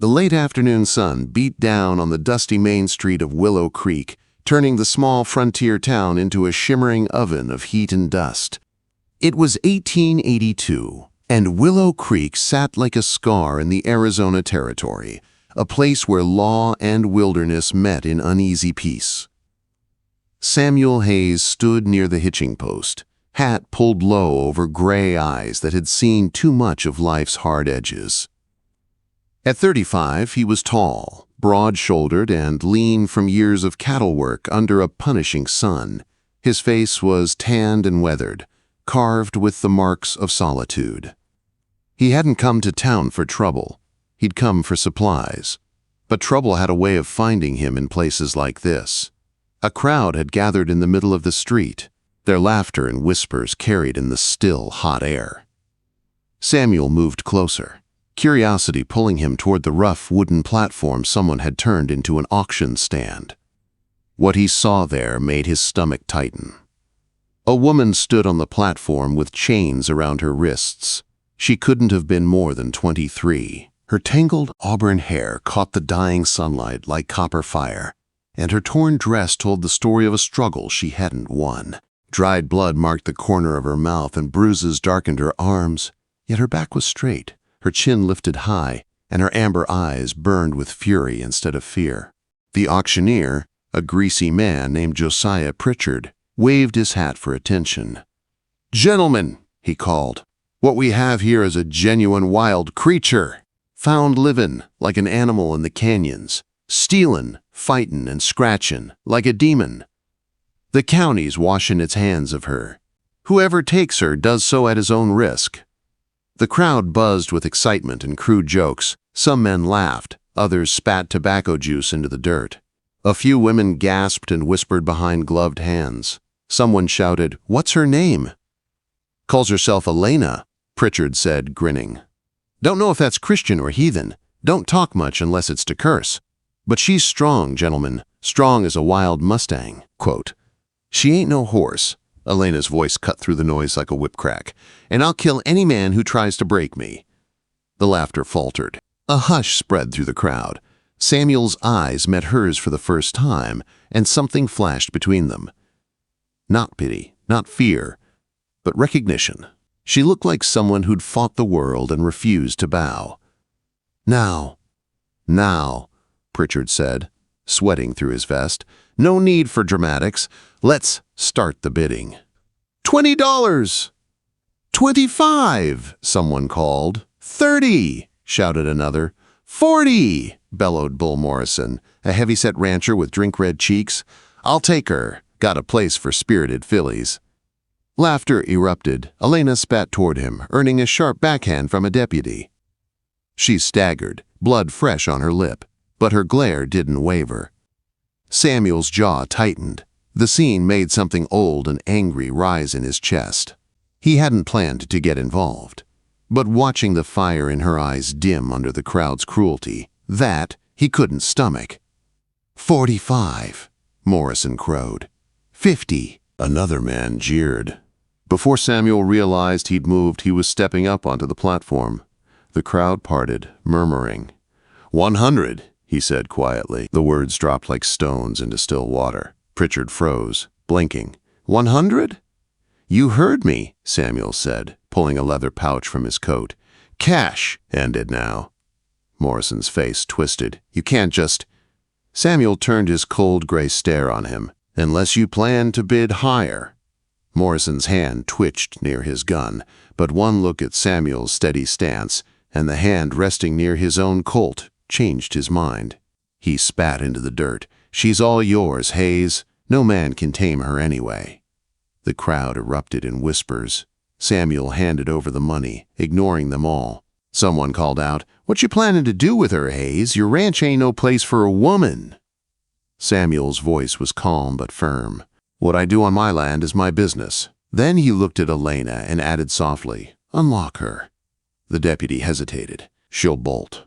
The late afternoon sun beat down on the dusty main street of Willow Creek, turning the small frontier town into a shimmering oven of heat and dust. It was 1882, and Willow Creek sat like a scar in the Arizona Territory, a place where law and wilderness met in uneasy peace. Samuel Hayes stood near the hitching post, hat pulled low over gray eyes that had seen too much of life's hard edges. At 35, he was tall, broad-shouldered, and lean from years of cattle work under a punishing sun. His face was tanned and weathered, carved with the marks of solitude. He hadn't come to town for trouble. He'd come for supplies. But trouble had a way of finding him in places like this. A crowd had gathered in the middle of the street, their laughter and whispers carried in the still, hot air. Samuel moved closer, curiosity pulling him toward the rough wooden platform someone had turned into an auction stand. What he saw there made his stomach tighten. A woman stood on the platform with chains around her wrists. She couldn't have been more than 23. Her tangled auburn hair caught the dying sunlight like copper fire, and her torn dress told the story of a struggle she hadn't won. Dried blood marked the corner of her mouth and bruises darkened her arms, yet her back was straight, her chin lifted high, and her amber eyes burned with fury instead of fear. The auctioneer, a greasy man named Josiah Pritchard, waved his hat for attention. "Gentlemen," he called, "what we have here is a genuine wild creature, found livin' like an animal in the canyons, stealin', fightin', and scratchin' like a demon. The county's washin' its hands of her. Whoever takes her does so at his own risk." The crowd buzzed with excitement and crude jokes. Some men laughed, others spat tobacco juice into the dirt. A few women gasped and whispered behind gloved hands. Someone shouted, "What's her name?" "Calls herself Elena," Pritchard said, grinning. "Don't know if that's Christian or heathen. Don't talk much unless it's to curse. But she's strong, gentlemen, strong as a wild Mustang." Quote, "She ain't no horse," Elena's voice cut through the noise like a whip crack, "and I'll kill any man who tries to break me." The laughter faltered. A hush spread through the crowd. Samuel's eyes met hers for the first time, and something flashed between them. Not pity, not fear, but recognition. She looked like someone who'd fought the world and refused to bow. Now, Pritchard said, sweating through his vest. "No need for dramatics. Let's start the bidding." $20! $25! Someone called. $30! Shouted another. $40! Bellowed Bull Morrison, a heavyset rancher with drink-red cheeks. "I'll take her. Got a place for spirited fillies." Laughter erupted. Elena spat toward him, earning a sharp backhand from a deputy. She staggered, blood fresh on her lip, but her glare didn't waver. Samuel's jaw tightened. The scene made something old and angry rise in his chest. He hadn't planned to get involved, but watching the fire in her eyes dim under the crowd's cruelty, that he couldn't stomach. "45, Morrison crowed. "50, another man jeered. Before Samuel realized he'd moved, he was stepping up onto the platform. The crowd parted, murmuring. 100, he said quietly. The words dropped like stones into still water. Pritchard froze, blinking. 100? "You heard me," Samuel said, pulling a leather pouch from his coat. "Cash, ended now." Morrison's face twisted. "You can't just—" Samuel turned his cold gray stare on him. "Unless you plan to bid higher." Morrison's hand twitched near his gun, but one look at Samuel's steady stance and the hand resting near his own Colt changed his mind. He spat into the dirt. "She's all yours, Hayes. No man can tame her anyway." The crowd erupted in whispers. Samuel handed over the money, ignoring them all. Someone called out, "What you planning to do with her, Hayes? Your ranch ain't no place for a woman." Samuel's voice was calm but firm. "What I do on my land is my business." Then he looked at Elena and added softly, "Unlock her." The deputy hesitated. "She'll bolt."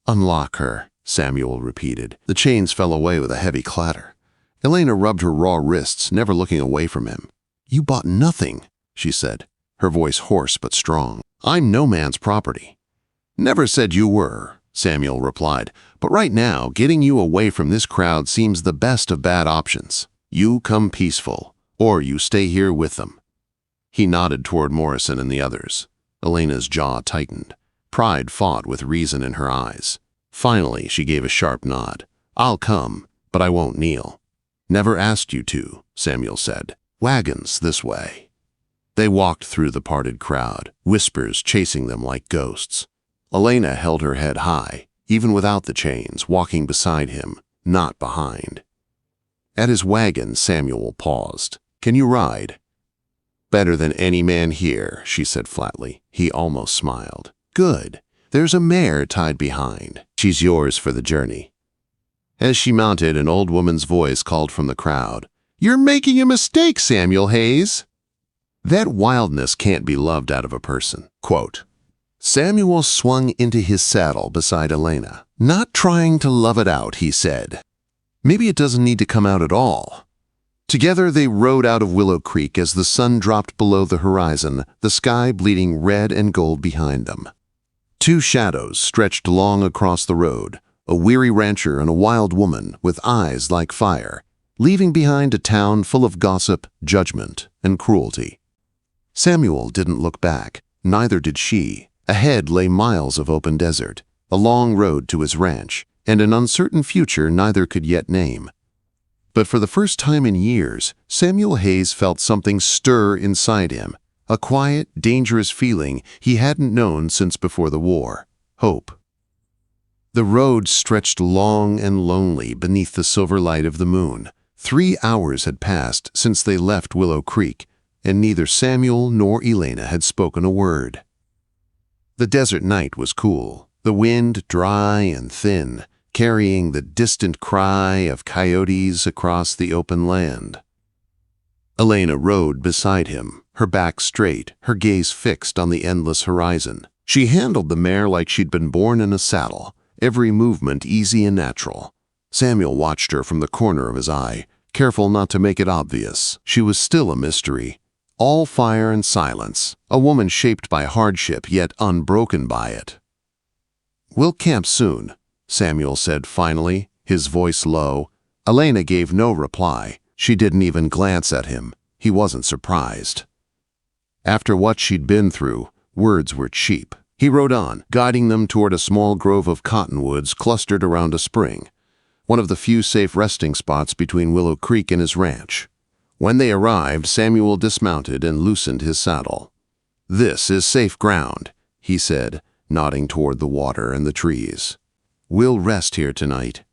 "Unlock her," Samuel repeated. The chains fell away with a heavy clatter. Elena rubbed her raw wrists, never looking away from him. "You bought nothing," she said, her voice hoarse but strong. "I'm no man's property." "Never said you were," Samuel replied, "but right now, getting you away from this crowd seems the best of bad options. You come peaceful, or you stay here with them." He nodded toward Morrison and the others. Elena's jaw tightened. Pride fought with reason in her eyes. Finally, she gave a sharp nod. "I'll come, but I won't kneel." "Never asked you to," Samuel said. "Wagons this way." They walked through the parted crowd, whispers chasing them like ghosts. Elena held her head high, even without the chains, walking beside him, not behind. At his wagon, Samuel paused. "Can you ride?" "Better than any man here," she said flatly. He almost smiled. "Good. There's a mare tied behind. She's yours for the journey." As she mounted, an old woman's voice called from the crowd, "You're making a mistake, Samuel Hayes." That wildness can't be loved out of a person. Quote, Samuel swung into his saddle beside Elena. "Not trying to love it out," he said. "Maybe it doesn't need to come out at all." Together they rode out of Willow Creek as the sun dropped below the horizon, the sky bleeding red and gold behind them. Two shadows stretched long across the road, a weary rancher and a wild woman with eyes like fire, leaving behind a town full of gossip, judgment, and cruelty. Samuel didn't look back, neither did she. Ahead lay miles of open desert, a long road to his ranch, and an uncertain future neither could yet name. But for the first time in years, Samuel Hayes felt something stir inside him, a quiet, dangerous feeling he hadn't known since before the war. Hope. The road stretched long and lonely beneath the silver light of the moon. 3 hours had passed since they left Willow Creek, and neither Samuel nor Elena had spoken a word. The desert night was cool, the wind dry and thin, carrying the distant cry of coyotes across the open land. Elena rode beside him, her back straight, her gaze fixed on the endless horizon. She handled the mare like she'd been born in a saddle, every movement easy and natural. Samuel watched her from the corner of his eye, careful not to make it obvious. She was still a mystery. All fire and silence, a woman shaped by hardship yet unbroken by it. "We'll camp soon," Samuel said finally, his voice low. Elena gave no reply. She didn't even glance at him. He wasn't surprised. After what she'd been through, words were cheap. He rode on, guiding them toward a small grove of cottonwoods clustered around a spring, one of the few safe resting spots between Willow Creek and his ranch. When they arrived, Samuel dismounted and loosened his saddle. "This is safe ground," he said, nodding toward the water and the trees. "We'll rest here tonight."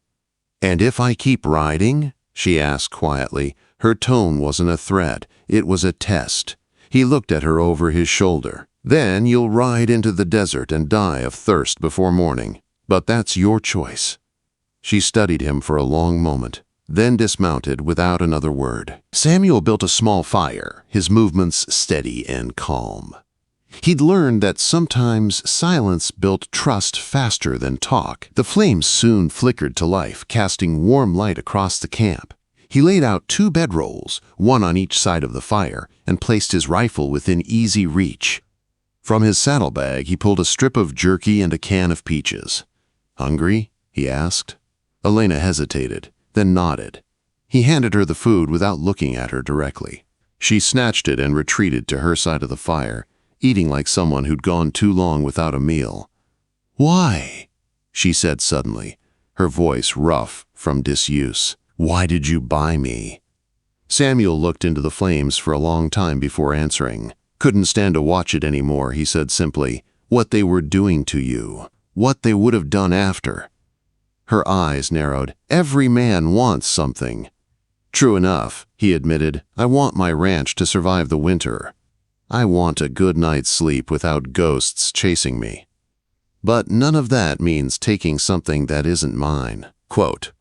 "And if I keep riding?" she asked quietly. Her tone wasn't a threat, it was a test. He looked at her over his shoulder. "Then you'll ride into the desert and die of thirst before morning. But that's your choice." She studied him for a long moment, then dismounted without another word. Samuel built a small fire, his movements steady and calm. He'd learned that sometimes silence built trust faster than talk. The flames soon flickered to life, casting warm light across the camp. He laid out 2 bedrolls, one on each side of the fire, and placed his rifle within easy reach. From his saddlebag, he pulled a strip of jerky and a can of peaches. "Hungry?" he asked. Elena hesitated, then nodded. He handed her the food without looking at her directly. She snatched it and retreated to her side of the fire, eating like someone who'd gone too long without a meal. "Why?" she said suddenly, her voice rough from disuse. "Why did you buy me?" Samuel looked into the flames for a long time before answering. "Couldn't stand to watch it anymore," he said simply. "What they were doing to you. What they would have done after." Her eyes narrowed. "Every man wants something." "True enough," he admitted. "I want my ranch to survive the winter. I want a good night's sleep without ghosts chasing me. But none of that means taking something that isn't mine." Quote.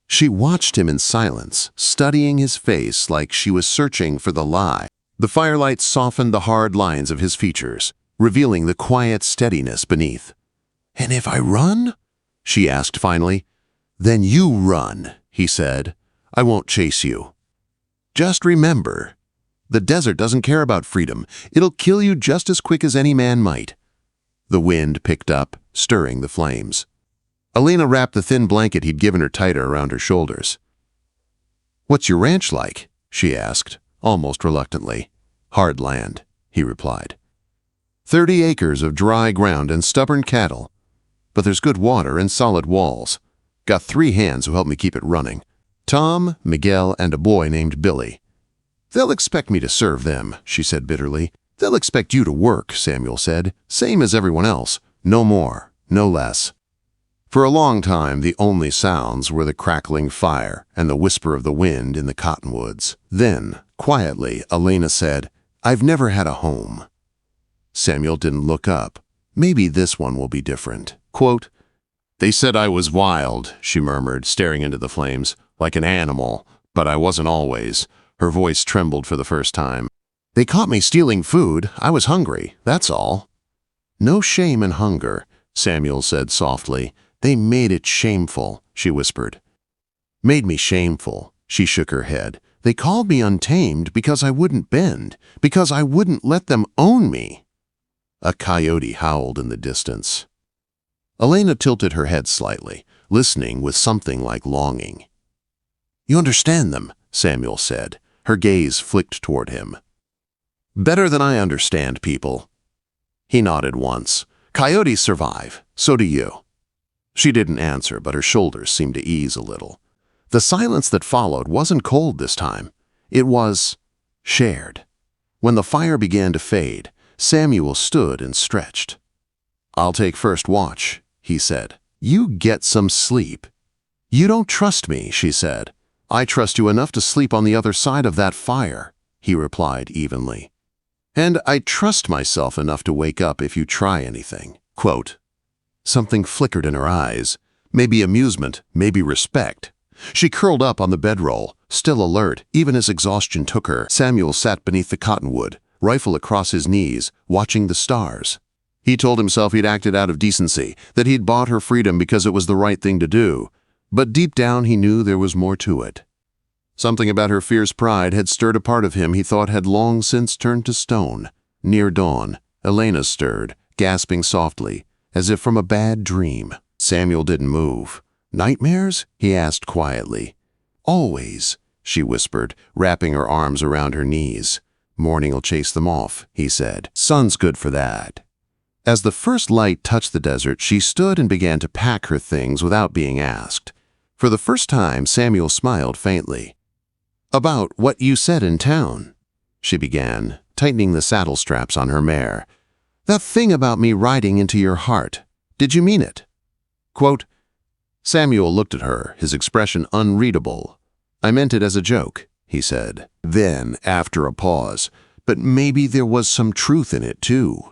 She watched him in silence, studying his face like she was searching for the lie. The firelight softened the hard lines of his features, revealing the quiet steadiness beneath. "And if I run?" she asked finally. "Then you run," he said. "I won't chase you. Just remember, the desert doesn't care about freedom. It'll kill you just as quick as any man might." The wind picked up, stirring the flames. Elena wrapped the thin blanket he'd given her tighter around her shoulders. "What's your ranch like?" she asked, almost reluctantly. "Hard land," he replied. 30 acres of dry ground and stubborn cattle. But there's good water and solid walls. Got 3 hands who help me keep it running. Tom, Miguel, and a boy named Billy. "They'll expect me to serve them," she said bitterly. "They'll expect you to work," Samuel said. "Same as everyone else. No more, no less." For a long time, the only sounds were the crackling fire and the whisper of the wind in the cottonwoods. Then, quietly, Elena said, "I've never had a home." Samuel didn't look up. Maybe this one will be different. Quote, "They said I was wild," she murmured, staring into the flames, "like an animal, but I wasn't always." Her voice trembled for the first time. "They caught me stealing food. I was hungry, that's all." "No shame in hunger," Samuel said softly. "They made it shameful," she whispered. "Made me shameful," she shook her head. "They called me untamed because I wouldn't bend, because I wouldn't let them own me." A coyote howled in the distance. Elena tilted her head slightly, listening with something like longing. "You understand them," Samuel said. Her gaze flicked toward him. "Better than I understand people." He nodded once. "Coyotes survive. So do you." She didn't answer, but her shoulders seemed to ease a little. The silence that followed wasn't cold this time. It was shared. When the fire began to fade, Samuel stood and stretched. "I'll take first watch," he said. "You get some sleep." "You don't trust me," she said. "I trust you enough to sleep on the other side of that fire," he replied evenly. "And I trust myself enough to wake up if you try anything." Quote. Something flickered in her eyes. Maybe amusement, maybe respect. She curled up on the bedroll, still alert, even as exhaustion took her. Samuel sat beneath the cottonwood, rifle across his knees, watching the stars. He told himself he'd acted out of decency, that he'd bought her freedom because it was the right thing to do. But deep down he knew there was more to it. Something about her fierce pride had stirred a part of him he thought had long since turned to stone. Near dawn, Elena stirred, gasping softly, as if from a bad dream. Samuel didn't move. "Nightmares?" he asked quietly. "Always," she whispered, wrapping her arms around her knees. "Morning'll chase them off," he said. "Sun's good for that." As the first light touched the desert, she stood and began to pack her things without being asked. For the first time, Samuel smiled faintly. "About what you said in town," she began, tightening the saddle straps on her mare. "That thing about me riding into your heart. Did you mean it?" Quote, Samuel looked at her, his expression unreadable. "I meant it as a joke," he said. Then, after a pause, "But maybe there was some truth in it, too."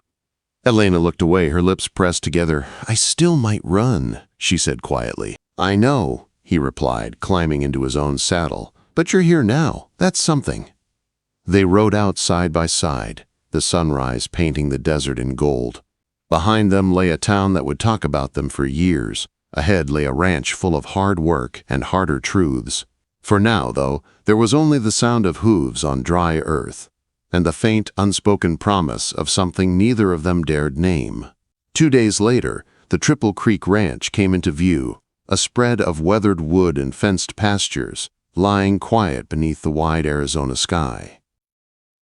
Elena looked away, her lips pressed together. "I still might run," she said quietly. "I know," he replied, climbing into his own saddle. "But you're here now. That's something." They rode out side by side, the sunrise painting the desert in gold. Behind them lay a town that would talk about them for years. Ahead lay a ranch full of hard work and harder truths. For now, though, there was only the sound of hooves on dry earth, and the faint, unspoken promise of something neither of them dared name. 2 days later, the Triple Creek Ranch came into view, a spread of weathered wood and fenced pastures, lying quiet beneath the wide Arizona sky.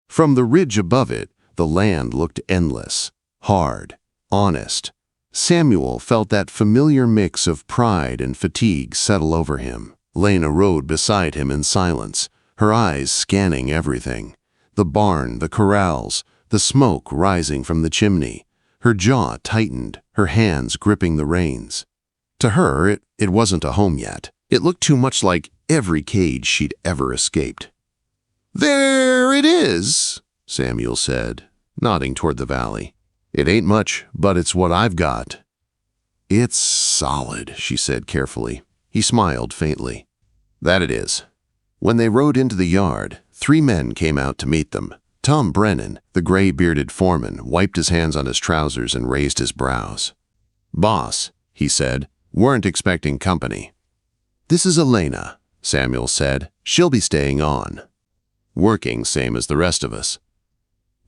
From the ridge above it, the land looked endless, hard, honest. Samuel felt that familiar mix of pride and fatigue settle over him. Elena rode beside him in silence, her eyes scanning everything. The barn, the corrals, the smoke rising from the chimney. Her jaw tightened, her hands gripping the reins. To her, it wasn't a home yet. It looked too much like every cage she'd ever escaped. "There it is," Samuel said, nodding toward the valley. "It ain't much, but it's what I've got." "It's solid," she said carefully. He smiled faintly. "That it is." When they rode into the yard, 3 men came out to meet them. Tom Brennan, the gray-bearded foreman, wiped his hands on his trousers and raised his brows. "Boss," he said, "weren't expecting company." "This is Elena," Samuel said. "She'll be staying on." "Working same as the rest of us."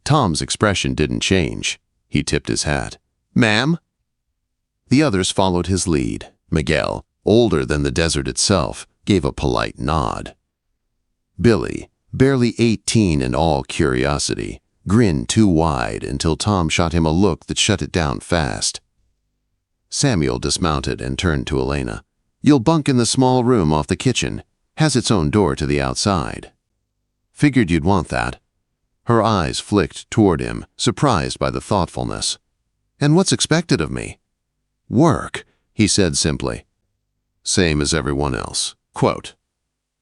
Tom's expression didn't change. He tipped his hat. "Ma'am?" The others followed his lead. Miguel, older than the desert itself, gave a polite nod. Billy, barely 18 and all curiosity, grinned too wide until Tom shot him a look that shut it down fast. Samuel dismounted and turned to Elena. "You'll bunk in the small room off the kitchen. Has its own door to the outside." "Figured you'd want that." Her eyes flicked toward him, surprised by the thoughtfulness. "And what's expected of me?" "Work," he said simply. "Same as everyone else." Quote.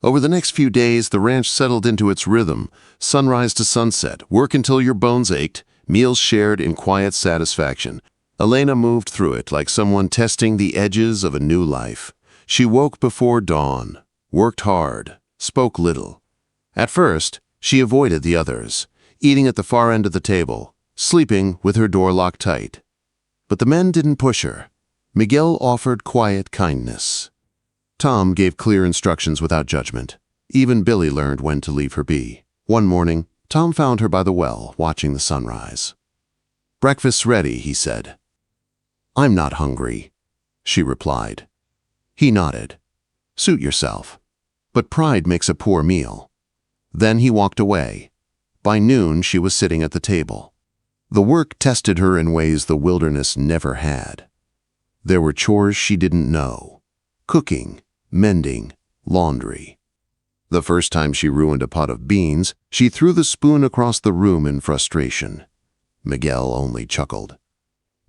Over the next few days, the ranch settled into its rhythm, sunrise to sunset, work until your bones ached, meals shared in quiet satisfaction. Elena moved through it like someone testing the edges of a new life. She woke before dawn, worked hard, spoke little. At first, she avoided the others, eating at the far end of the table, sleeping with her door locked tight. But the men didn't push her. Miguel offered quiet kindness. Tom gave clear instructions without judgment. Even Billy learned when to leave her be. One morning, Tom found her by the well, watching the sunrise. "Breakfast's ready," he said. "I'm not hungry," she replied. He nodded. "Suit yourself. But pride makes a poor meal." Then he walked away. By noon, she was sitting at the table. The work tested her in ways the wilderness never had. There were chores she didn't know. Cooking, mending, laundry. The first time she ruined a pot of beans, she threw the spoon across the room in frustration. Miguel only chuckled.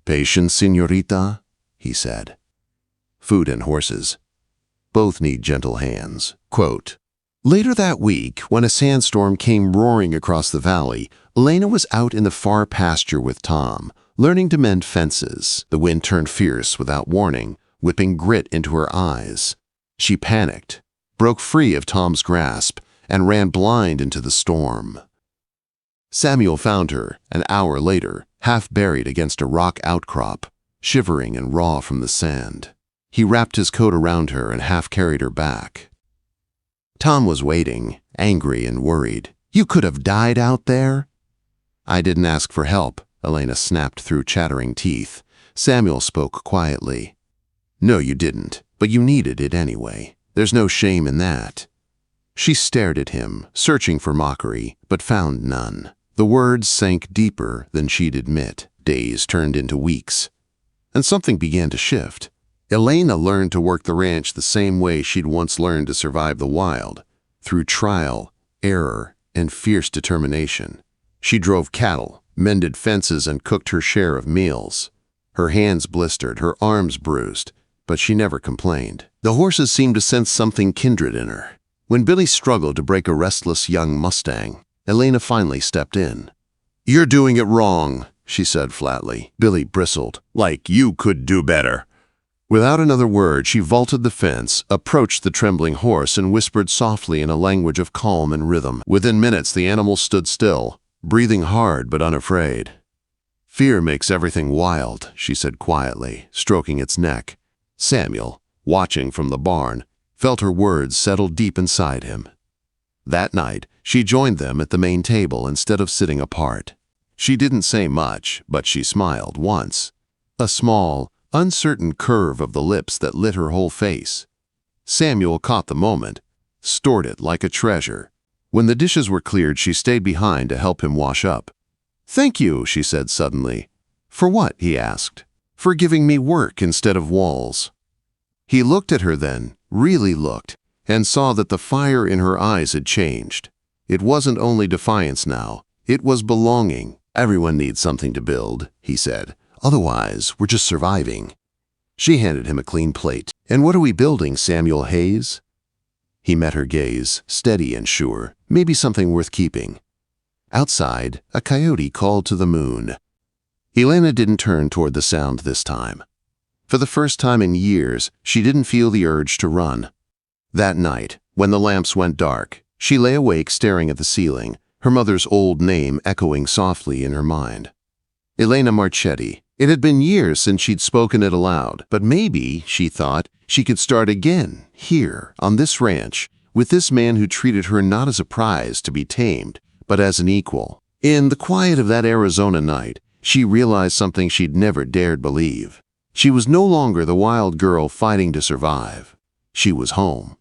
"Patience, señorita," he said. Food and horses. Both need gentle hands. Quote. Later that week, when a sandstorm came roaring across the valley, Elena was out in the far pasture with Tom, learning to mend fences. The wind turned fierce without warning, whipping grit into her eyes. She panicked, broke free of Tom's grasp, and ran blind into the storm. Samuel found her, an hour later, half buried against a rock outcrop, shivering and raw from the sand. He wrapped his coat around her and half carried her back. Tom was waiting, angry and worried. "You could have died out there." "I didn't ask for help," Elena snapped through chattering teeth. Samuel spoke quietly. "No, you didn't, but you needed it anyway. There's no shame in that." She stared at him, searching for mockery, but found none. The words sank deeper than she'd admit. Days turned into weeks. And something began to shift. Elena learned to work the ranch the same way she'd once learned to survive the wild, through trial, error, and fierce determination. She drove cattle, mended fences, and cooked her share of meals. Her hands blistered, her arms bruised, but she never complained. The horses seemed to sense something kindred in her. When Billy struggled to break a restless young Mustang, Elena finally stepped in. "You're doing it wrong," she said flatly. Billy bristled. "Like you could do better." Without another word, she vaulted the fence, approached the trembling horse, and whispered softly in a language of calm and rhythm. Within minutes, the animal stood still, breathing hard but unafraid. "Fear makes everything wild," she said quietly, stroking its neck. Samuel, watching from the barn, felt her words settle deep inside him. That night, she joined them at the main table instead of sitting apart. She didn't say much, but she smiled once. A small, uncertain curve of the lips that lit her whole face. Samuel caught the moment, stored it like a treasure. When the dishes were cleared, she stayed behind to help him wash up. "Thank you," she said suddenly. "For what?" he asked. "For giving me work instead of walls." He looked at her then, really looked, and saw that the fire in her eyes had changed. It wasn't only defiance now, it was belonging. "Everyone needs something to build," he said. "Otherwise, we're just surviving." She handed him a clean plate. "And what are we building, Samuel Hayes?" He met her gaze, steady and sure, maybe something worth keeping. Outside, a coyote called to the moon. Elena didn't turn toward the sound this time. For the first time in years, she didn't feel the urge to run. That night, when the lamps went dark, she lay awake staring at the ceiling, her mother's old name echoing softly in her mind. Elena Marchetti. It had been years since she'd spoken it aloud, but maybe, she thought, she could start again, here, on this ranch, with this man who treated her not as a prize to be tamed, but as an equal. In the quiet of that Arizona night, she realized something she'd never dared believe. She was no longer the wild girl fighting to survive. She was home.